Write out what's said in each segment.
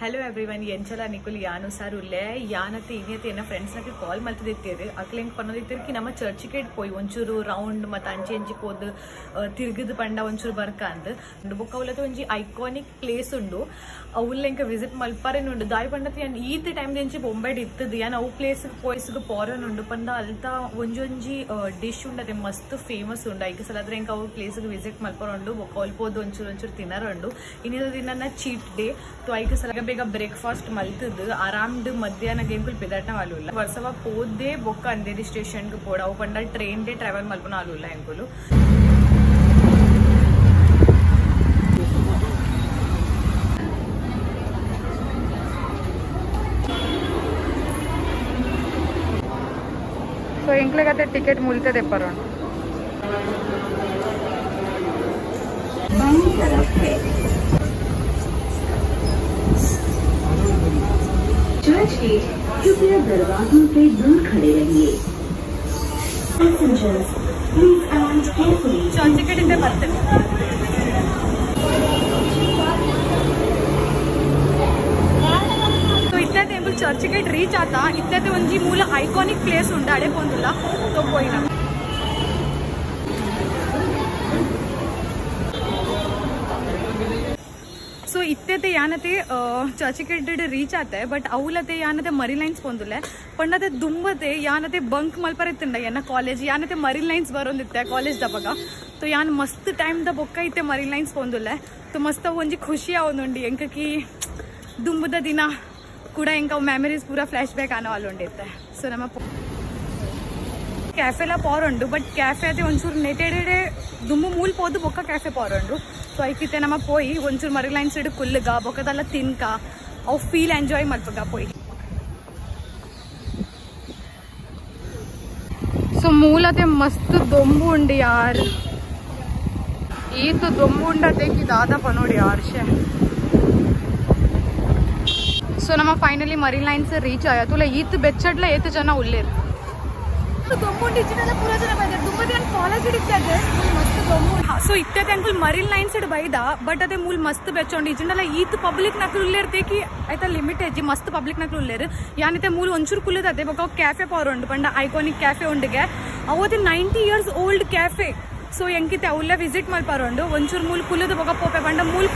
Hello everyone ಎಂಚಲ ನಿಕುಲ್ ಯಾನು sir ಉಲ್ಲೆ ಯಾನತೆ ಇನ್ನತೆ ಎನ್ನ friends ನಕ್ಕೆ ಕಾಲ್ ಮಲ್ತಿದ್ದೇವೆ ಅಕ್ಲೆಂಗ್ ಪನ್ನೋದಿತ್ತೇವೆ ಕಿ ನಮ್ಮ ಚರ್ಚಿಗೆ ಪೋಯಿ ಒಂಚೂರು ರೌಂಡ್ ಮತ್ತೆ ಅಂಚೆ ಅಂಚಿ ಪೋದು ತಿರುಗಿದ ಪಂಡ ಒಂಚೂರು ಬರ್ಕ ಅಂತ ಬೊಕ್ಕ ಅವಲತೆ ಒಂಜಿ ಐಕಾನಿಕ್ ಪ್ಲೇಸ್ ಉಂಡು ಅವಲ್ಲೆಂಕ ವಿಸಿಟ್ ಮಲ್ಪರೆನುಂಡು ದಾಯಿ ಪಂಡತಿ ಯಾನ್ ಈತ್ ಟೈಮ್ ದಿಂಚಿ ಬೊಂಬೈಡ್ ಇತ್ತದು ಯಾನ್ ಅವು ಪ್ಲೇಸ್ ಪೋಯಿಸ್ಗೆ ಪೋರನುಂಡು ಪಂಡ ಅಲ್ತಾ ಒಂಜೊಂಜಿ ಡಿಶ್ ಉಂಡದೆ ಮಸ್ತ್ ಫೇಮಸ್ ಉಂಡು ಐಕ ಸಲದ್ರೆ ಎಂಕ ಅವು ಪ್ಲೇಸ್ಗೆ ವಿಸಿಟ್ ಮಲ್ಪರುಂಡು ಬೊಕ್ಕ ಅವಲ್ಪೋದು ಒಂಚೂರು ತಿನ್ನರುಂಡು ಇನ್ನಿದ ದಿನ ಚೀಟ್ ಡೇ तो ಐಕ ಸಲ ಬೇಗ ಬ್ರೇಕ್ಫಾಸ್ಟ್ ಮಲ್ತದ್ದು ಆರಾಮ್ದು ಮಧ್ಯಾಹ್ನ ಎಂಕುಲ್ ಪೆದಾಟ ಆಲೂಲ್ಲ ವರ್ಷವ ಪೋದೆ ಬೊಕ್ಕ ಅಂದೇರಿ ಸ್ಟೇಷನ್ ಗೆ ಪೋಡ ಅವು ಪಂಡ ಟ್ರೈನ್ ಡೆ ಟ್ರಾವೆಲ್ ಮಲ್ಪನ ಆಲೂಲ್ಲ ಎಂಕುಲು ಸೊ ಎಂಕ್ಲೆಗತ್ತೆ ಟಿಕೆಟ್ ಮುಲ್ತದೆ ಪರೋಣ चर्च के कृपया दरवाजों से दूर खड़े रहिए। Passengers, please stand carefully. Church ticket इंदे बर्ते तो इतने टेंपल चर्च टिकेट रीच आता इतने ಒಂಜಿ ಮೂಲ ಐಕಾನಿಕ್ ಪ್ಲೇಸ್ ಉಂಡಾಡೆ ಪೋಂದುಲ್ಲ तो ಪೋಯಿನ सो इतने यानते चर्चिकेट रीच आता है बट अवलते यानते मरीन लाइन्स पोंदुले पंडते दुंबते यानते बंक मल्परेतिंड याना कॉलेज यानते मरीन लाइन्स बरोंदित्ते कॉलेज दबग तो यान मस्त टाइम द बोक्क इत्ते मरीन लाइन्स पोंदुले तो मस्त ಒಂಜಿ ಖುಷಿ ಆವೊಂದುಂಡು ಎಂಕಕಿ ದುಂಬುದ ದಿನ ಕೂಡ ಎಂಕ ಮೆಮರೀಸ್ ಪೂರ ಫ್ಲಾಶ್ ಬ್ಯಾಕ್ ಆನವಾಲುಂಡಿತ್ತೆ ಸೊ ನಮ್ಮ ಕ್ಯಾಫೆಲ ಪೋರುಂಡು ಬಟ್ ಕ್ಯಾಫೆ ಅದೇ ಒಂಚೂರು ನೆಟೆಡೆ ದುಂಬು ಮೂಲ್ ಪೋದು ಬೊಕ್ಕ ಕ್ಯಾಫೆ ಪೋರುಂಡು ಸೊ ಐಕಿತ್ತೆ ನಮ್ಮ ಪೋಯಿ ಒಂಚೂರು ಮರೀನ್ ಲೈನ್ಸ್ ಇಡು ಕುಲ್ಲಗ ಬೊಕ್ಕದಲ್ಲ ತಿನ್ಕ ಅವು ಫೀಲ್ ಎಂಜಾಯ್ ಮಲ್ಪಗ ಪೋಯಿ ಸೊ ಮೂಲತೆ ಮಸ್ತ್ ದೊಂಬು ಉಂಡು ಯಾರ್ ಈತು ದೊಂಬು ಉಂಡತೆ ಕಿ ದಾದ ಪನೋಡಿ ಯಾರ್ಶೆ ಸೊ ನಮ್ಮ ಫೈನಲಿ ಮರೀನ್ ಲೈನ್ಸ್ ರೀಚ್ ಆಯ ತುಲ ಈತ್ ಬೆಚ್ಚಡ್ಲ ಏತು ಜನ ಉಲ್ಲೇರು सो इतने अंकुल मरीन लाइन सैड बैदा बट अदे मूल मस्त बेचोंड इजंडल ईत पब्लिक नकल उल्लेरते कि आयता लिमिट है जी मस्त पब्लिक नकल उल्लेर यानते मूल ಒಂಚೂರು ಕುಲ್ಲದದೆ ಬಕ ಕ್ಯಾಫೆ ಪವರ್ ಪಂಡ ಐಕಾನಿಕ್ ಕ್ಯಾಫೆ ಉಂಡಿಗೆ ಅವತ್ತೆ 90 ಇಯರ್ಸ್ ಓಲ್ಡ್ ಕ್ಯಾಫೆ ಸೊ ಎಂಕಿತೆ ಅವಲ್ಲ ವಿಸಿಟ್ ಮಲ್ಪರೋಂಡು ಒಂಚೂರು ಮೂಲ ಕುಲ್ಲದ ಬಕ ಪೋಪೆ ಪಂಡ ಮೂಲ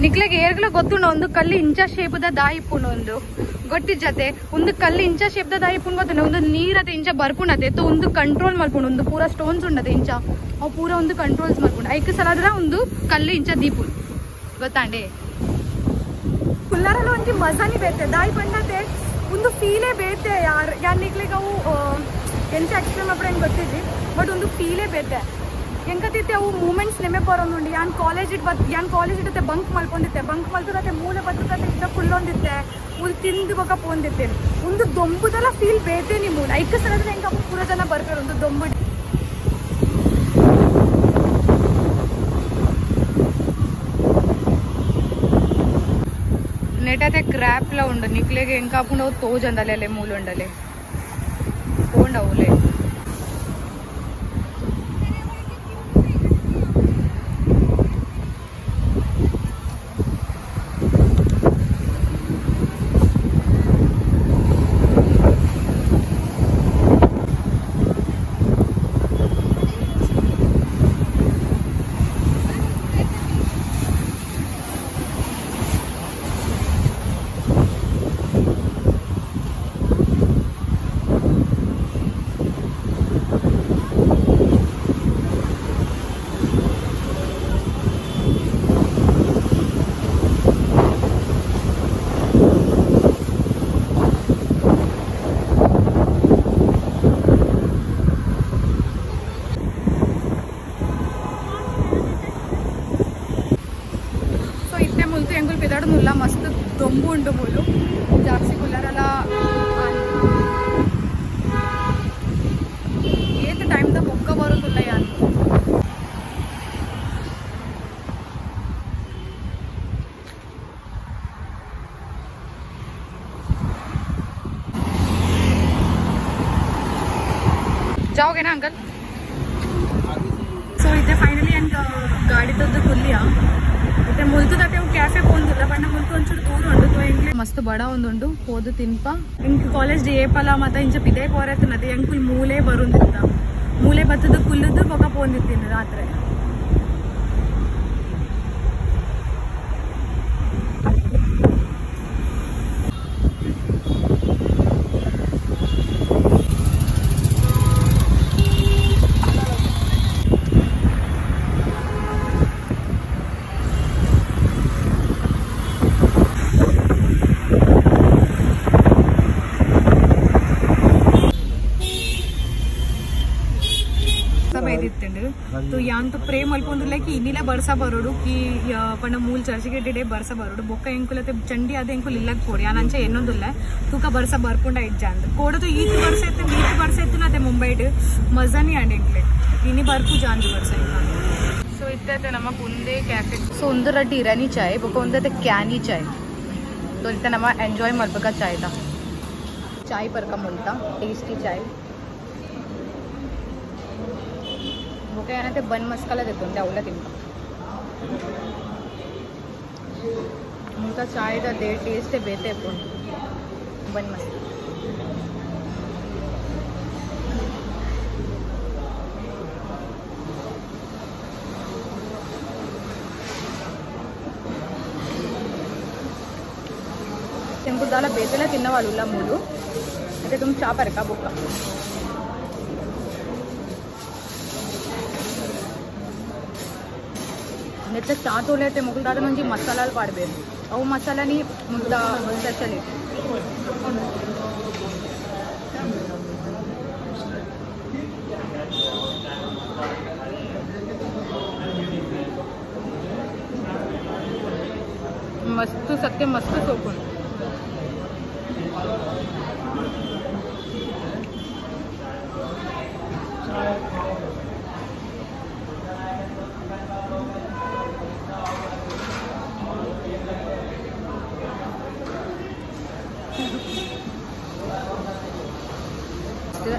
ನಿಕ್ಲೆಗೆ ಏರ್ಗಲ ಗೊತ್ತುಂಡ ಒಂದು ಕಲ್ಲು ಇಂಚ ಶೇಪದ ದಾಯಿ ಇಪ್ಪುಂಡು ಒಂದು ಗೊತ್ತಿಜ್ಜತೆ ಒಂದು ಕಲ್ಲು ಇಂಚ ಶೇಪದ ದಾಯಿ ಇಪ್ಪುಂಡು ಗೊತ್ತುಂಡ ಒಂದು ನೀರತೆ ಇಂಚ ಬರ್ಪುಂಡತೆ ತೋ ಒಂದು ಕಂಟ್ರೋಲ್ ಮಲ್ಪುಂಡು ಒಂದು ಪೂರ ಸ್ಟೋನ್ಸ್ ಉಂಡತೆ ಇಂಚ ಅವು ಪೂರ ಒಂದು ಕಂಟ್ರೋಲ್ಸ್ ಮಲ್ಪುಂಡು ಐಕ ಸಲಾದ್ರ ಒಂದು ಕಲ್ಲು ಇಂಚ ದೀಪುಂಡು ಗೊತ್ತಾಂಡೆ ಕುಲ್ಲಾರಲ್ಲ ಒಂಜಿ ಮಜಾನಿ ಬೇತೆ ದಾಯಿ ಪಂಡತೆ ಒಂದು ಫೀಲೇ ಬೇತೆ ಯಾರು ನಿಕ್ಲೆಗೆ ಅವು ಎಂತ ಎಕ್ಸ್ಪ್ಲೇನ್ ಮಾಡ್ಬಿಡ ಹೆಂಗೆ ಗೊತ್ತಿದ್ವಿ ಬಟ್ ಒಂದು ಫೀಲೇ ಬೇತೆ ಎಂಕತಿತ್ತೆ ಅವು ಮೂಮೆಂಟ್ಸ್ ನೆಮೆ ಬರೋನುಂಡು ಯಾನ್ ಕಾಲೇಜ್ ಇಡತ್ತೆ ಬಂಕ್ ಮಲ್ಪೊಂದಿತ್ತೆ ಮೂಲ ಬದುಕತ್ತೆ ಇದ್ದ ಫುಲ್ಲೊಂದಿತ್ತೆ ಮೂಲ ತಿಂದು ಬೊಕ ಪೋಂದಿತ್ತೆ ಒಂದು ದೊಂಬುದೆಲ್ಲ ಫೀಲ್ ಬೇತೆ ನಿ ಮೂಲ ಐಕ ಸಲದ್ರೆ ಹೆಂಗ ಪೂರ ಜನ ಬರ್ತಾರೆ ಒಂದು ದೊಂಬು ನೆಟತೆ ಕ್ರ್ಯಾಪ್ಲ ಉಂಡು ನಿಕ್ಲೆಗೆ ಎಂಕ ಹಾಕೊಂಡು ಅವು ತೋಜಂದಲೆ ಮೂಲ ಉಂಡಲೆ ಪೋಂಡವುಲೆ मस्त दೊಂಬು ಉಂಡು ಮೂಲು ಜಾಸ್ತಿ ಕುಲ್ಲರಲ್ಲ ಏತ್ ಟೈಮ್ ದ ಬೊಕ್ಕ ಬರೋದಿಲ್ಲ ಯಾರು जाओगे ना अंकल? सो इतने फाइनली गाड़ी तो खुलिया इतने मुल्तुदटे कैफे पोंदिल्ल बट मुल्तु ಒಂಚೂರು ದೂರ ಉಂಡು ತೋ ಎಂಕ್ಲೆ ಮಸ್ತ್ ಬಡ ಒಂದುಂಡು ಹೋದು ತಿನ್ಪ ಇಂಕ್ ಕಾಲೇಜ್ ಡಿ ಏಪಲ ಮತ್ತ ಇಂಚ ಬಿದೆ ಪೋರೆತ್ತನದೆ ಎಂಕುಲ್ ಮೂಲೆ ಬರುಂದಿತ್ತ ಮೂಲೆ ಬತ್ತದ ಕುಲ್ಲದು ಬೊಕ ಪೋಂದಿತ್ತಿನ ರಾತ್ರಿ तो यहाँ तो प्रेम अल्पोंदुल्ला कि इन्नीला बरसा बरोडु कि पण मूल चर्च के डेडे बरसा बरोडु बೊಕ್ಕ ಎಂಕುಲತೆ ಚಂಡಿ ಅದ ಎಂಕುಲ್ ಇಲ್ಲಕ್ ಕೊಡಿ ಯಾನಂಚ ಎನ್ನೊಂದುಲ್ಲ ತೂಕ ಬರಸ ಬರ್ಕೊಂಡ ಇಜ್ಜಾಂದ ಕೋಡದು ಈತ್ ಬರ್ಸ ಎತ್ತು ನತೆ ಮುಂಬೈಡ್ ಮಜಾನಿ ಆಂಡೆಂಕ್ಲೆ ಇನಿ ಬರ್ಕು ಜಾಂದು ಬರ್ಸ ಸೊ ಇತ್ತೆ ನಮಕ್ ಒಂದೇ ಕ್ಯಾಫೆ ಸೊ ಒಂದು ರಡ್ಡಿ ಇರಾನಿ ಚಾಯ್ ಬೊಕ್ಕ ಒಂದತೆ ಕ್ಯಾನಿ ಚಾಯ್ ಸೊ ಇತ್ತೆ ನಮ್ಮ ಎಂಜಾಯ್ ಮಾಡ್ಬೇಕ ಚಾಯ್ದ ಚಾಯ್ ಪರ್ಕ ಮುಂತ ಟೇಸ್ಟಿ ಚಾಯ್ ओके याना ते बन मस्काला देतो त्यावला तिंका उनका चाय दा दे टेस्ट बेते पण बन मस्का तेंकु दाला बेतेला तिन्न वालुला मूलु अते तुम चा परका बुक्का नेते चा तोले मुगल दादा मंजी मसालाలు पाडबेरु अವು मसालानी मुद्दा स्पेशल मस्त सत्य मस्त सोकून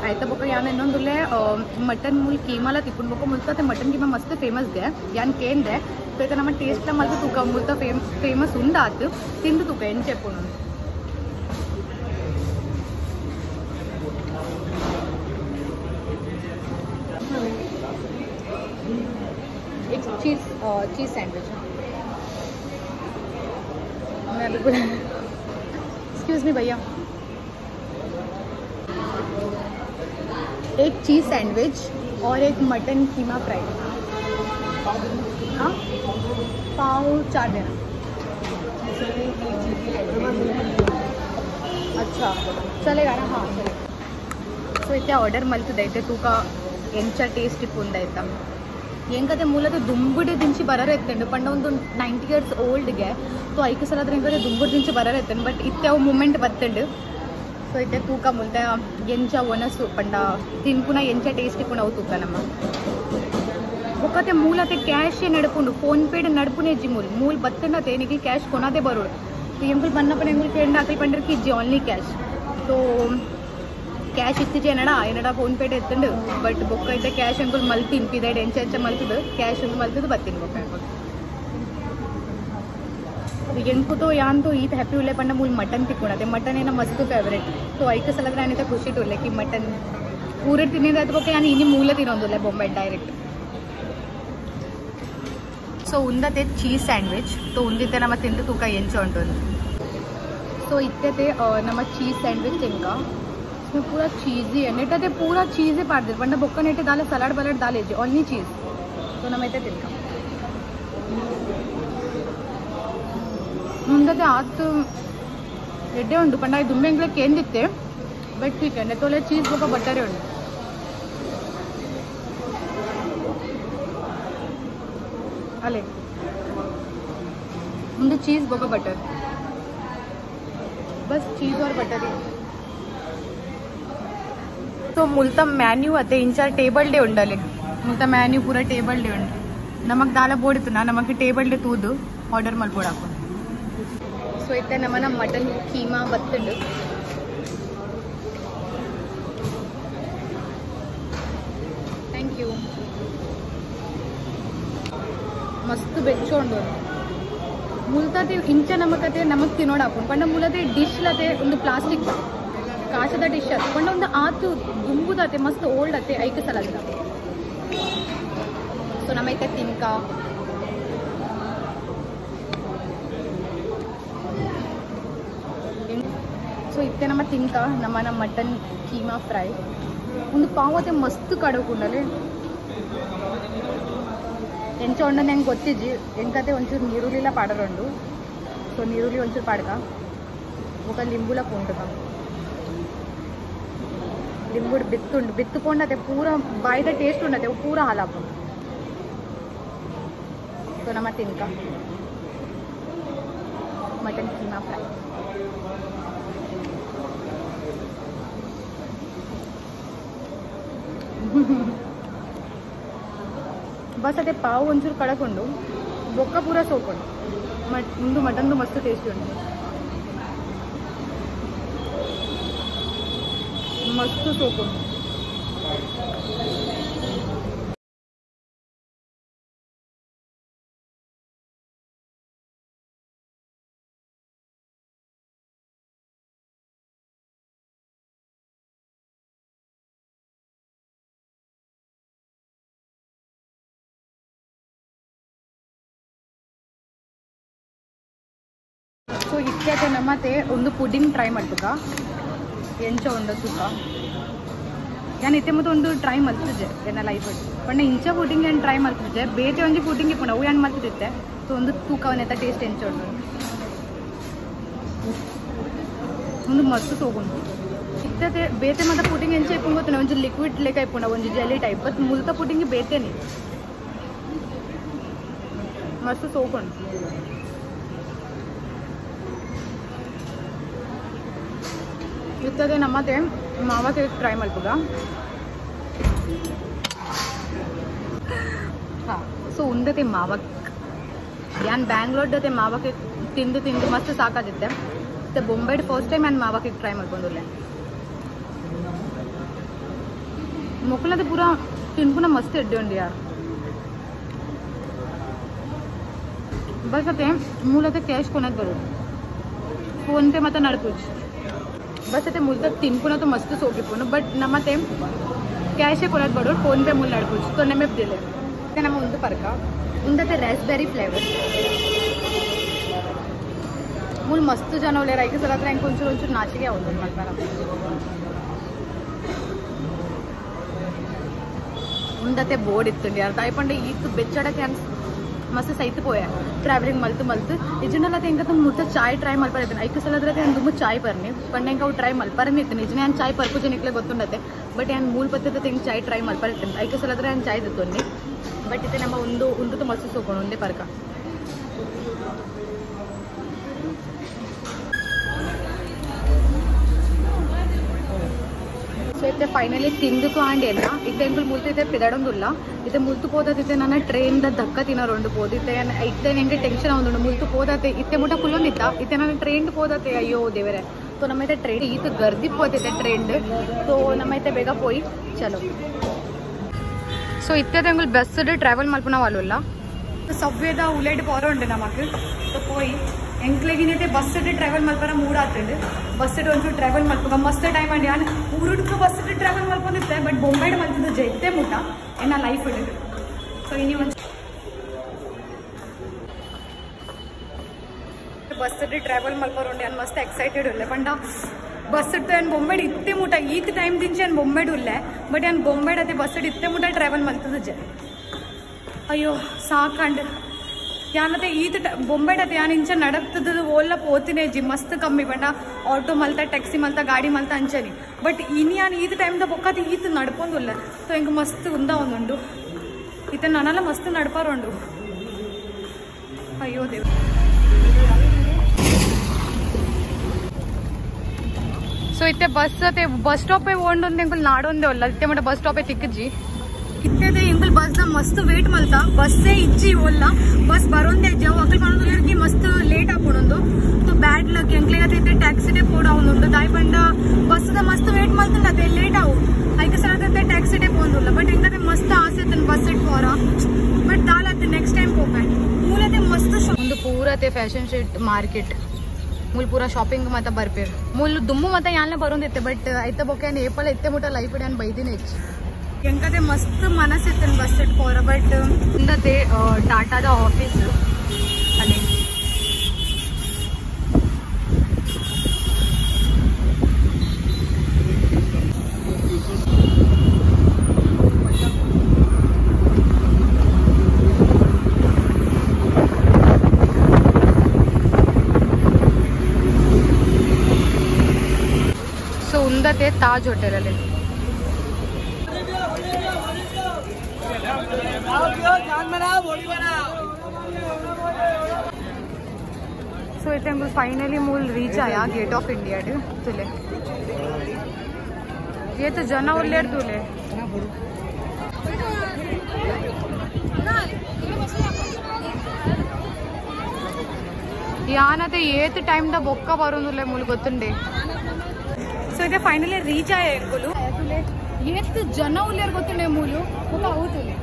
आयता बೊಕ್ಕ यान ಇನ್ನೊಂದುಲ್ಲೆ मटन मूल कीमाला तिकून बೊಕ್ಕ मुल्ता ते मटन कीमा मस्त फेमस दे यान केंदे तो इतना ನಮ್ಮ ಟೇಸ್ಟ್ ला मल्ल तुका मुल्ता फेमस उंदात तिंदु तुका एन चेप्पुनु एक चीज सैंडविच मैं बिल्कुल एक्सक्यूज मी भैया एक चीज़ सैंडविच और एक मटन कीमा फ्राई हाँ पाव 4 देना अच्छा चलेगा ना हाँ चलेगा सो इतने ऑर्डर मल्तदೈತೆ ತೂಕ ಎಂಚ ಟೇಸ್ಟ್ ಇಪ್ಪುಂದೈತಾ ಹೆಂಗದೆ ಮೂಲದ ದುಂಬುಡೆ ದಿಂಚಿ ಬರರೆ ಎತ್ತಂಡು ಪಂಡ ಒಂದು 90 years ಓಲ್ಡ್ಗೆ तो ಐಕೆ ಸಲದ್ರೆ ಹೆಂಗದೆ ದುಂಬುಡೆ ದಿಂಚಿ ಬರರೆ ಎತ್ತಂಡು ಬಟ್ ಇತ್ತೆ ಅವು ಮೂಮೆಂಟ್ ಬತ್ತಂಡು ಸೊ ಇತ್ತೆ ತೂಕ ಮುಲ್ತ ಎಂಚ ಒನಸು ಪಂಡ ತಿನ್ಪುನ ಎಂಚ ಟೇಸ್ಟ್ ಕೂಡ ಅವು ತೂಕ ನಮ್ಮ ಒಕ್ಕತೆ ಮೂಲತೆ ಕ್ಯಾಶ್ ನಡ್ಕೊಂಡು ಫೋನ್ ಪೇ ನಡ್ಪುನೆ ಜಿ ಮೂಲ್ ಬತ್ತಂಡ ತೇನಿಗೆ ಕ್ಯಾಶ್ ಕೊನದೆ ಬರೋಡು ಎಂಕುಲ್ ಬನ್ನಪ್ಪನ ಎಂಕುಲ್ ಕೇಂದ್ರ ಹಾಕಿ ಪಂಡರ್ಕಿ ಜಿ ಓನ್ಲಿ ಕ್ಯಾಶ್ ಸೊ ಕ್ಯಾಶ್ ಇತ್ತಿಜೆ ಏನಡ ಫೋನ್ ಪೇ ಎತ್ತಂಡು ಬಟ್ ಬೊಕ್ಕ ಇದ್ದ ಕ್ಯಾಶ್ ಎಂಕುಲ್ ಮಲ್ ತಿನ್ಪಿದೆ ಎಂಚ ಎಂಚ ಮಲ್ತದು ಕ್ಯಾಶ್ ಒಂದು ಮಲ್ತದು ಬತ್ತಿನ ಬೊಕ್ಕ ಎಂಕುಲ್ ಎಂಕು तो यान तो ईद हैप्पी उल्ले पंड मूल मटन तिक्कोणते मटन ಏನ मस्त फेवरेट तो ಐಕೆ ಸಲದ್ರೆ ಅನಿತ ಖುಷಿ ಟುಲ್ಲೆ ಕಿ ಮಟನ್ ಪೂರೆ ತಿನ್ನಿದಾಯ್ತು ಬೊಕ್ಕ ಯಾನ್ ಇನಿ ಮೂಲ ತಿನ್ನೊಂದುಲ್ಲೆ ಬೊಂಬೆ ಡೈರೆಕ್ಟ್ ಸೊ ಉಂದತೆ ಚೀಸ್ ಸ್ಯಾಂಡ್ವಿಚ್ तो ಉಂದಿತ್ತೆ ನಮ್ಮ ತಿಂದು ತೂಕ ಎಂಚ ಉಂಟು ಸೊ ಇತ್ತೆ ನಮ್ಮ ಚೀಸ್ ಸ್ಯಾಂಡ್ವಿಚ್ ತಿಂಕ इसमें पूरा चीज़ ही है नेटे पूरा चीज़ ही पाड़ दे पंड बೊಕ್ಕ नेटे दाले सलाड बलाड दाले ओनली चीज़ तो नमैते तिनका ಮುಂದತೆ ಆತು ಎಡ್ಡೆ ಉಂಟು ಪಂಡ ದುಂಬೆ ಎಂಗ್ಲಕ್ಕೆ ಎಂದಿತ್ತೆ ಬಟ್ ठीक है ನೆತ್ತೋಲೆ ಚೀಸ್ ಬೊಕ್ಕ ಬಟ್ಟರೆ ಉಂಟು ಅಲೆ ಮುಂದೆ चीज बॉका बटर बस चीज और बटर ही तो मुल्ता मेन्यू अते इंचा टेबल डे उंडाले मुल्ता मेन्यू पूरा टेबल डे उंड नमक दाल बोर्ड इतना नमक टेबल डे तूदु ऑर्डर मल्पोडाको सो इतने नमन मटन कीमा बत्तंडु ಮಸ್ತ್ ಬೆಚ್ಚೋಂಡು ಮುಲ್ತತೆ ಇಂಚ ನಮಕ್ ತಿನ್ನೋಡು ಹಾಕೊಂಡು ಪಂಡ ಮೂಲತೆ ಡಿಶ್ ಲತೆ ಒಂದು ಪ್ಲಾಸ್ಟಿಕ್ ಕಾಶದ ಡಿಶ್ ಅದು ಪಂಡ ಒಂದು ಆತು ದುಂಬುದತೆ ಮಸ್ತ್ ಓಲ್ಡ್ ಅತೆ ಐಕ ಸಲ ಸೊ ನಮ್ಮೈತೆ ತಿನ್ಕ ಸೊ ಇತ್ತೆ ನಮ್ಮ ತಿನ್ಕ ನಮ್ಮ ಮಟನ್ ಕೀಮಾ ಫ್ರೈ ಒಂದು ಪಾವತೆ ಮಸ್ತ್ ಕಡಕೊಂಡಲ್ಲಿ ಎಂಚ ಉಂಡು ನಂಗೆ ಗೊತ್ತಿಜ್ಜಿ ಎಂಕತೆ ಒಂಚೂರು ನೀರುಳ್ಳಿಲ ಪಾಡರುಂಡು ಸೊ ನೀರುಳ್ಳಿ ಒಂಚೂರು ಪಾಡ್ಕ ఒక లింబుల పొండుక లింబుడు బిత్తుండు బిత్తుకొండతే పూర బయట టేస్ట్ ఉండతే పూర హలాపు సో నమ్మ తినక మటన్ కీమా ఫ్రై बस अटे पाव ಒಂಚೂರು ಕಡಕೊಂಡು ಬೊಕ್ಕ ಪೂರ ಸೋಕೊಂಡು ಮುಂದು ಮಟನ್ದು ಮಸ್ತ್ ಟೇಸ್ಟಿ ಉಂಟು ಮಸ್ತ್ ಸೋಕೊಂಡು ಸೊ ಇತ್ಯಾತೆ ನಮ್ಮತ್ತೆ ಒಂದು ಪುಡಿಂಗ್ ಟ್ರೈ ಮಾಡ್ಬೇಕ ಎಂಚ ಉಂಡು ಸುಖ ನಾನು ಇತ್ತೆ ಮತ್ತೆ ಒಂದು ಟ್ರೈ ಮಾಡ್ತಿದ್ದೆ ನನ್ನ ಲೈಫಲ್ಲಿ ಪಂಡ ಇಂಚ ಪುಡಿಂಗ್ ಏನು ಟ್ರೈ ಮಾಡ್ತಿದ್ದೆ ಬೇತೆ ಒಂಜಿ ಪುಡಿಂಗ್ ಇಪ್ಪು ಅವು ಏನು ಮಾಡ್ತಿದ್ದೆ ಸೊ ಒಂದು ತೂಕವನ್ನೆತ್ತ ಟೇಸ್ಟ್ ಎಂಚ ಉಂಡು ಒಂದು ಮಸ್ತ್ ತಗೊಂಡು ಇತ್ತತೆ ಬೇತೆ ಮತ್ತೆ ಪುಡಿಂಗ್ ಎಂಚ ಇಪ್ಪು ಗೊತ್ತಿನ ಒಂಚೂರು ಲಿಕ್ವಿಡ್ ಲೆಕ್ಕ ಇಪ್ಪುಂಡ ಒಂದು ಜೆಲ್ಲಿ ಟೈಪ್ ಬಟ್ ಮುಲ್ತ ಪುಡಿಂಗ್ ಬೇತೇನೆ ಮಸ್ತ್ ತಗೊಂಡು ಇರ್ತದೆ ನಮ್ಮತ್ತೆ ಮಾವ ಕೇಕ್ ಟ್ರೈ ಮಾಡ್ಬೋದ ಹಾಂ ಸೊ ಉಂದತೆ ಮಾವಕ್ ಯಾನ್ ಬ್ಯಾಂಗ್ಳೂರ್ದತೆ ಮಾವ ಕೇಕ್ ತಿಂದು ತಿಂದು ಮಸ್ತ್ ಸಾಕಾಗಿತ್ತೆ ಮತ್ತು ಬೊಂಬೈಡ್ ಫಸ್ಟ್ ಟೈಮ್ ನಾನು ಮಾವ ಕೇಕ್ ಟ್ರೈ ಮಾಡ್ಕೊಂಡುಲ್ಲೆ ಮೊಕ್ಕಲದೆ ಪೂರ ತಿನ್ಪುನ ಮಸ್ತ್ ಎಡ್ಡೆ ಉಂಡು ಯಾರು ಬಸ್ ಅತ್ತೆ ಮೂಲತೆ ಕ್ಯಾಶ್ ಕೊನಕ್ಕೆ ಬರೋದು ಫೋನ್ಪೇ ಮತ್ತು ನಡ್ಪುಜ್ बस अते मुलता तिनपुना तो मस्त सोगिपुनु बट नमते कैश कोनत बडो फोन पे मुल नडपुच तो नमे दिले ते नम उंदु परका उंदते रास्बेरी फ्लेवर मुल मस्त जनवले राइके सलात्र इंक ಒಂಚೂರು ಒಂಚೂರು ನಾಚಿಗೆ ಆവുಂದು ಮಲ್ಪರ उंदते बोर्ड इत्तुंडी यार तायपंडे ಈತು ಬೆಚ್ಚಡಕ್ಕೆ मस्त सहित पोया ट्रैवलिंग मलतु मलतु निजनल इंक मुद्द चाय ट्रೈ मल्परते ऐक सलद्रे ತುಂಬ चाय पर्नी पण इंक अವು ट्रೈ मल्परनिತ್ತು निजने ನಾನು चाय पर्पु निकले ಗೊತ್ತುಂಡತೆ बट ನಾನು ಮೂಲ ಪದ್ಧತಿ ಇಂक चाय ट्रೈ मल्परते ऐक सलद्रे ನಾನು चाय दित्तोन्नी बट इते ನಮ್ಮ ಒಂದು मस्त सोकोण ಒಂದೇ परक ಸೊ ಇತ್ತೆ ಫೈನಲಿ ತಿಂದುಕು ಆಂಡ್ ಎಲ್ಲ ಇತ್ತೆ ಎಂಕುಲು ಮುಲ್ತು ಇತ್ತೆ ಪಿದಾಡೊಂದುಲ್ಲ ಇತ್ತೆ ಮುಲ್ತು ಪೋದತ್ತೆ ನನ್ನ ಟ್ರೈನ್ದ ದಕ್ಕ ತಿನ್ನೋರುಂಡು ಪೋದು ಇತ್ತೆ ನಂಗೆ ಟೆನ್ಷನ್ ಆಗುಂಡು ಮುಲ್ತು ಪೋದತ್ತೆ ಇತ್ತೆ ಮುಟ ಕುಲ್ಲೊಂದಿತ್ತ ಇತ್ತೆ ನಾನು ಟ್ರೈನ್ ಪೋದತ್ತೆ ಅಯ್ಯೋ ದೇವರೇ तो नम्मैते ट्रेन ಈತ गर्दी पोते ट्रेन तो नम्मैते ಬೇಗ పోయి ಚಲೋ ಸೊ ಇತ್ತೆ ಎಂಕುಲು ಬಸ್ ಟ್ರಾವೆಲ್ ಮಲ್ಪುನ ವಾಲುಲ್ಲ ಸಬ್ವೇದ ಉಲೇಡ್ ಪೋರ ಉಂಡು ನಮಕ್ तो పోయి ಎಂಕ್ಲೆಗಿನೈತೆ ಬಸ್ ಟ್ರಾವೆಲ್ ಮಲ್ಪರ ಮೂಡ್ ಆತುಂಡು ಬಸ್ ಒಂಚೂರು ಟ್ರಾವೆಲ್ ಮಲ್ಪಗ ಮಸ್ತ್ ಟೈಮ್ ಅಂಡಿ ನಾನು ಊರುಡ್ಕು ಬಸ್ ಟ್ರಾವೆಲ್ ಮಲ್ಪೊಂದಿತ್ತೆ ಬಟ್ ಬೊಂಬೈಡ್ ಮಲ್ತಿದ್ದು ಜೈತೆ ಮುಟ ಎನ್ನ ಲೈಫ್ ಇಡು ಸೊ ಇನಿ ಒಂದು ಬಸ್ ಟ್ರಾವೆಲ್ ಮಲ್ಪರುಂಡು ನಾನು ಮಸ್ತ್ ಎಕ್ಸೈಟೆಡ್ ಉಲ್ಲೆ ಪಂಡ ಬಸ್ ನಾನು ಬೊಂಬೈಡ್ ಇತ್ತೆ ಮುಟ ಈತ ಟೈಮ್ ದಿಂಚ ನಾನು ಬೊಂಬೈಡ್ ಉಲ್ಲೆ ಬಟ್ ನಾನು ಬೊಂಬೈಡ್ ಅದೇ ಬಸ್ ಇತ್ತೆ ಮುಟ ಟ್ರಾವೆಲ್ ಮಲ್ತದ ಜೆ ಅಯ್ಯೋ ಸಾಕಂಡು यानते ईत बॉम्बेडते यान इंच नडप्तद ओल्ला पोतिने जि मस्त कम्मी पंड ऑटो मल्ता टैक्सी मल्ता गाड़ी मल्ता अंचनी बट इनी यान ईत टाइम द पोक्कत ईत नडपोंदुल्ल तो इंक मस्त उंदा उंदुंडु इते ननल मस्त नडपारुंडु अय्यो देव सो इते बस स्टॉप पे ओंडुंदे इंकुल नाडोंदे ओल्ला इते मट बस स्टॉप पे तिक्कजी इत्ते इंकुल बस मस्त वेट मल्ता बस्से इच्ची ओल्ला बस बरोंदे जाव अकल मनोदुलर्गी मस्त लेट आपोंडु तो बैड लक ಎಂಕ್ಲೆಗತೆ इत्ते टैक्सी डे पोड आउंदुंडु दाय पंड बस द मस्त वेट मल्तुंडते लेट आउ ऐक सलते टैक्सी डे पोंदुल्ला बट इंकते मस्त आसे तन बस इट पोरा बट दालते नेक्स्ट टाइम पोपे ते फैशन स्ट्रीट मार्केट मूल पूरा शॉपिंग मत ಬರ್ಪೇರ್ ಮೂಲ್ ದುಮ್ಮು ಮತ ಯಾನ್ಲೆ ಬರೋಂದಿತ್ತೆ ಬಟ್ ಐತ ಬೊಕ್ಕೆ ಏಪಲ್ ಎತ್ತೆ ಮುಟ ಲೈಫ್ ಇಡನ್ ಬೈದಿನ ಹೆಚ್ಚು ಎಂಕದೆ ಮಸ್ತ್ ಮನಸ್ಸಿತ್ತು ಬಸ್ ಇಟ್ ಪೋರ ಬಟ್ ಇಂದತೆ ಟಾಟಾದ ಆಫೀಸ್ ಅಲ್ಲಿ ಉಂದತೆ ತಾಜ್ ಹೋಟೆಲ್ ಅಲ್ಲಿ सो इतने हम फाइनली मूल रीच आया गेट ऑफ इंडिया तुले ये तो जना उल्लेर तुले यानते ಏತ್ ಟೈಮ್ ದ ಬೊಕ್ಕ ಬರೋದಿಲ್ಲ ಮೂಲ ಗೊತ್ತುಂಡೆ ಸೊ ಇದೆ ಫೈನಲಿ ರೀಚ್ ಆಯ ಎಂಗುಲು ಏತ್ ಜನ ಉಲ್ಲೇರ್ ಗೊತ್ತುಂಡೆ ಮೂಲು ಮುಖ ಹೌದುಲೆ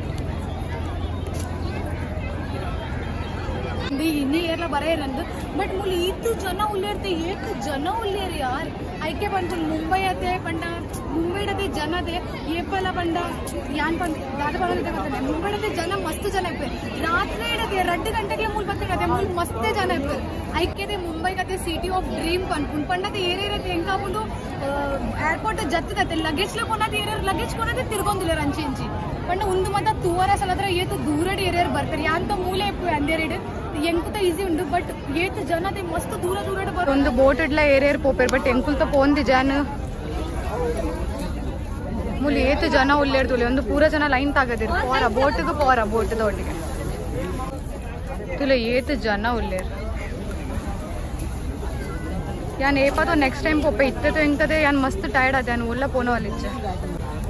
इन्नी इयर्ला बरे नंदु बट मुल इतु जन उल्लेरते एक जन उल्लेर यार ऐके पंड मुंबई अते पंड मुंबई डते जन अते येपल पंड यान पंड दादा बरते कते मुंबई डते जन मस्त जन इप्पे रात्रि डते 2 ಗಂಟೆಗೆ मूल बत्ते कते मूल मस्त जन इप्पे ऐके ते मुंबई कते सिटी ऑफ ड्रीम पंडते ಏರೇರತೆ ಎಂಕಾಪುಂಡು एयरपोर्ट जत्तदते लगेज ला कोनाते ಏರೇರ್ लगेज कोनाते ತಿರ್ಗೊಂದಿಲ್ಲ ಅಂಚಿ ಇಂಚಿ पंड उंदु मत तूवरा सलद्र ಏತು ದೂರಡಿ ಏರೇರ್ ಬರ್ತಾರೆ ಯಾಂತ ಮೂಲೆ ಇಪ್ಪು ಅಂದೇರಿಡ್ ಎಂಕುತ ಈಸಿ ಉಂಡು ಬಟ್ ಏತು ಜನತೆ ಮಸ್ತ್ ದೂರ ದೂರ ಒಂದು ಬೋಟ್ ಇಡ್ಲ ಏರೇರ್ ಪೋಪೇರ್ ಬಟ್ ಎಂಕುಲ್ತ ಪೋಂದಿ ಜನ ಮುಲಿ ಏತು ಜನ ಉಲ್ಲೇರ್ದುಲೆ ಒಂದು ಪೂರ ಜನ ಲೈನ್ ತಾಗದಿರ್ ಪೋರ ಬೋಟ್ದ ಒಟ್ಟಿಗೆ ತುಲೆ ಏತು ಜನ ಉಲ್ಲೇರ್ यान ಏಪतो नेक्स्ट टाइम पोपे इत्ते तो ಎಂಕದೆ यान मस्त टायर्ड आते यान उल्ला पोनो वालिच्चे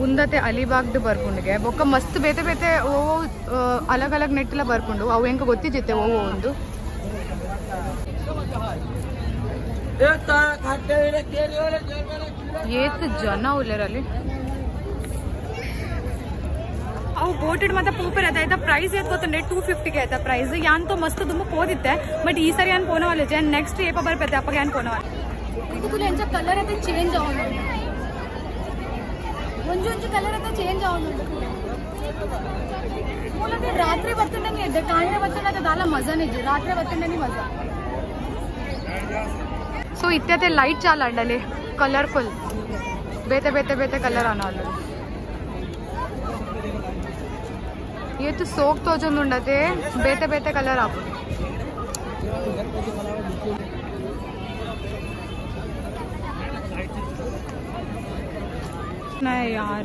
उंदते अलीबाग ಬರ್ಪುಂಡಿಗೆ ಬೊಕ್ಕ ಮಸ್ತ್ ಬೇತೆ ಬೇತೆ ಓ अलग अलग ನೆಟ್ಟಿಲ ಬರ್ಪುಂಡು ಅವು ಎಂಕ ಗೊತ್ತಿಜಿತ್ತೆ ಓ ಒಂದು ಏತ್ ಜನ ಉಲ್ಲೇರಲ್ಲಿ ಅವು ಬೋಟೆಡ್ ಮತ್ತೆ ಪೂಪರ್ ಆಯ್ತಾ ಪ್ರೈಸ್ ಏತ್ ಗೊತ್ತುಂಡೆ 250 ಗೆ ಆಯ್ತಾ ಪ್ರೈಸ್ ಯಾನ್ तो मस्त दुम्म पोदित्ते बट ಈ ಸರಿ ಯಾನ್ ಪೋನವಾಲೆ ಜನ್ ನೆಕ್ಸ್ಟ್ ಏಪ ಬರ್ಪೆತೆ ಅಪ್ಪ ಯಾನ್ ಪೋನವಾಲೆ ಇದು ತುಲೆ ಎಂಚ ಕಲರ್ ಅತೆ ಚೇಂಜ್ ಆವೊಂದು ಒಂಜೊಂಜು ಕಲರ್ ಅತೆ ಚೇಂಜ್ ಆವೊಂದು ಮೂಲತೆ ರಾತ್ರಿ ಬರ್ತುಂಡನಿ ಎದ್ದೆ ಕಾಂಡೆ ಬರ್ತುಂಡದ ದಾಲ ಮಜಾ ನಿಜ ರಾತ್ರಿ ಬರ್ತುಂಡನಿ ಮಜಾ सो इत्ते लाइट चाल अड्डले कलरफुल बेते बेते बेते कलर आना ये तो सोक तो जो उंडते बेते बेते कलर आप नहीं यार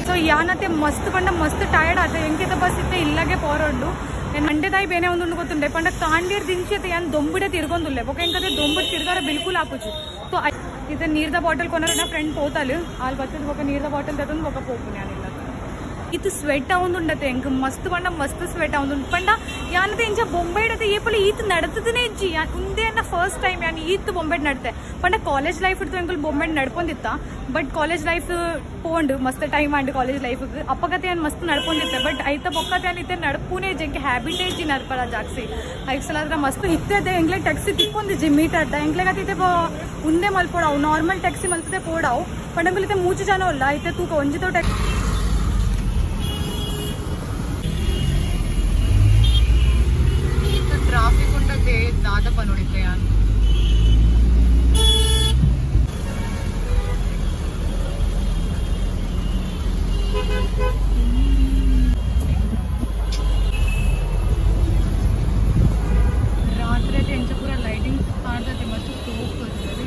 ಸೊ ಯಾನತೆ ಮಸ್ತ್ ಪಂಡ ಮಸ್ತ್ ಟಯರ್ಡ್ ಆತೆ ಎಂಕಿತ ಬಸ್ ಇತ್ತೆ ಇಲ್ಲಗೆ ಪೋರೊಂಡು ಮಂಡೆ ತಾಯಿ ಬೇನೆ ಒಂದು ಗೊತ್ತುಂಡೆ ಪಂಡ ಕಾಂಡೀರ್ ದಿಂಚತೆ ಯಾನ್ ದೊಂಬಿಡೆ ತಿರ್ಗೊಂದುಲ್ಲೆ ಬೊಕ ಎಂಕದೆ ದೊಂಬಿಡ್ ತಿರ್ಗಾರ ಬಿಲ್ಕುಲ್ ಆಪುಚು तो इतने नीर द बॉटल को फ्रेंड पोताल आल बच्चे ఒక नीर द बॉटल तक ఒక పోపు నేను ಇಲ್ಲ ಇದು ಸ್ವೆಟ್ ಆവുന്നുണ്ടತೆ ಎಂಕ ಮಸ್ತ್ ಪಂಡ ಮಸ್ತ್ ಸ್ವೆಟ್ ಆവുന്നുണ്ട് ಪಂಡ ಯಾನತೆ ಇಂಚ ಬೊಂಬೈಡತೆ ಏಪಲೆ ಈತ್ ನಡತದನೆ ಇಜ್ಜಿ ಉಂದೆ ಅನ್ನ ಫಸ್ಟ್ ಟೈಮ್ ಯಾನ್ ಈತ್ ಬೊಂಬೈಡ್ ನಡತೆ ಪಂಡ ಕಾಲೇಜ್ ಲೈಫ್ ಇಡ್ತು ಎಂಕಲ್ ಬೊಂಬೈಡ್ ನಡ್ಕೊಂದಿತ್ತ ಬಟ್ ಕಾಲೇಜ್ ಲೈಫ್ ಪೋಂಡ್ ಮಸ್ತ್ ಟೈಮ್ ಆಂಡ್ ಕಾಲೇಜ್ ಲೈಫ್ ಅಪ್ಪಗತೆ ಯಾನ್ ಮಸ್ತ್ ನಡ್ಕೊಂದಿತ್ತೆ ಬಟ್ ಐತ ಬೊಕ್ಕತೆ ಯಾನ್ ಇತ್ತೆ ನಡ್ಪುನೆ ಜಂಕೆ ಹ್ಯಾಬಿಟ್ ಇಜ್ಜಿ ನಡ್ಪಳ ಜಾಕ್ಸಿ ಐಕ್ಸಲಾದ್ರ ಮಸ್ತ್ ಇತ್ತೆ ಎಂಗ್ಲೆ ಟ್ಯಾಕ್ಸಿ ತಿಕ್ಕೊಂದಿ ಜಿಮ್ಮಿ ಟಾಟ ಎಂಗ್ಲೆಗತಿ ಇತ್ತೆ ಉಂದೆ ಮಲ್ಪೋಡಾವು ನಾರ್ಮಲ್ ಟ್ಯಾಕ್ಸಿ ಮಲ್ಪದೆ ಪೋಡಾವು ಪಂಡಂಗುಲ್ ಇತ್ತೆ ಮೂಚು ಜನ ಇಲ್ಲ ಐತೆ ತೂಕ ಒಂಜಿತೋ ಟ್ಯಾಕ್ಸಿ ट्राफिक उंडते दादा पनोडिते यान रात्रि ಎಂಚ ಪೂರ ಲೈಟಿಂಗ್ ಕಾಣ್ತದೆ ಮತ್ತು ಸೋಪ್ ಬರ್ತದೆ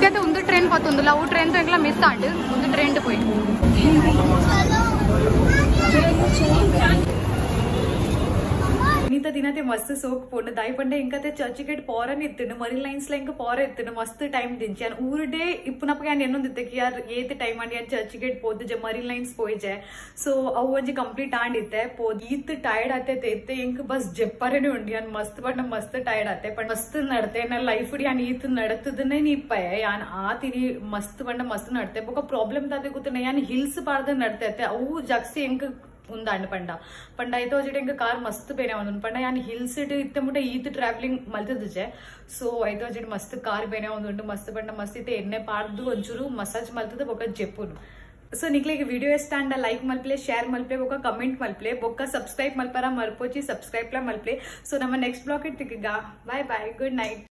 ಇತ್ತೆ ಒಂದು ಟ್ರೈನ್ ಪತ್ತೊಂದಿಲ್ಲ ಅವು ಟ್ರೈನ್ ಎಂಗ್ಲ ಮಿಸ್ ಆಂಡ್ ಒಂದು ಟ್ರೈನ್ ಪೋಯಿ ಇನ್ನಿತ ದಿನತೆ ಮಸ್ತ್ ಸೋಕ್ ಪೋಂಡು ದಾಯಿ ಪಂಡ ಇಂಕತೆ ಚರ್ಚ್ ಗೇಟ್ ಪೋರನ್ ಇತ್ತಿಂಡು ಮರಿನ್ ಲೈನ್ಸ್ ಲ ಇಂಕ ಪೋರ ಇತ್ತಿಂಡು ಮಸ್ತ್ ಟೈಮ್ ದಿಂಚಿ ಅನ್ ಊರುಡೆ ಇಪ್ಪುನಪ್ಪ ಯಾನ್ ಎನ್ನೊಂದಿತ್ತೆ ಕಿ ಯಾರ್ ಏತ್ ಟೈಮ್ ಅಂಡಿ ಯಾನ್ ಚರ್ಚ್ ಗೇಟ್ ಪೋದ್ಜೆ ಮರಿನ್ ಲೈನ್ಸ್ ಪೋಯ್ಜೆ ಸೊ ಅವು ಒಂಜಿ ಕಂಪ್ಲೀಟ್ ಆಂಡಿತ್ತೆ ಪೋದ್ ಈತ್ ಟೈರ್ಡ್ ಆತೆ ಇತ್ತೆ ಇಂಕ ಬಸ್ ಜೆಪ್ಪರೇನೆ ಉಂಡು ಯಾನ್ ಮಸ್ತ್ ಪಂಡ ಮಸ್ತ್ ಟೈರ್ಡ್ ಆತೆ ಪಂಡ ಮಸ್ತ್ ನಡತೆ ನನ್ನ ಲೈಫ್ ಯಾನ್ ಈತ್ ನಡತದನ್ನೇ ನೀಪ್ಪಯ ಯಾನ್ ಆ ತಿರಿ ಮಸ್ತ್ ಪಂಡ ಮಸ್ತ್ ನಡತೆ ಬೊಕ ಪ್ರಾಬ್ಲಮ್ ತಾತೆ ಗೊತ್ತನೆ ಯಾನ್ ಹಿಲ್ಸ್ ಪಾಡ್ದ ನಡತೆ ಅವು ಜಾಸ್ತಿ ಎಂಕ್ ఉందండి పండ అయితే వచ్చేట ఇంకా కార్ మస్తు పోయినా ఉంది పండ యాన్ హిల్స్ ఇtte ముట్ట ఈత్ ట్రావెలింగ్ మల్తదుజೆ సో అయితే వచ్చేట మస్తు కార్ పోయినా ఉంది ಮಸ್ತ್ ಪಂಡ ಮಸ್ತ್ ಇತ್ತೆ ಎಣ್ಣೆ ಪಾಡ್ದು ಒಂಚೂರು ಮಸಾಜ್ ಮಲ್ತದ ಬೊಕ್ಕ ಜೆಪ್ಪುನು ಸೊ ನಿಕ್ಲಿಗೆ ವಿಡಿಯೋ ಇಷ್ಟ ಅಂಡ ಲೈಕ್ ಮಲ್ಪ್ಲೆ ಶೇರ್ ಮಲ್ಪ್ಲೆ ಬೊಕ್ಕ ಕಮೆಂಟ್ ಮಲ್ಪ್ಲೆ ಬೊಕ್ಕ ಸಬ್ಸ್ಕ್ರೈಬ್ ಮಲ್ಪರ ಮಲ್ಪೋಚಿ ಸಬ್ಸ್ಕ್ರೈಬ್ ಲ ಮಲ್ಪ್ಲೆ ಸೊ ನಮ್ಮ ನೆಕ್ಸ್ಟ್ ಬ್ಲಾಗ್ ಇಟ್ಟಿಗ ಬಾಯ್ ಬಾಯ್ ಗುಡ್ ನೈಟ್.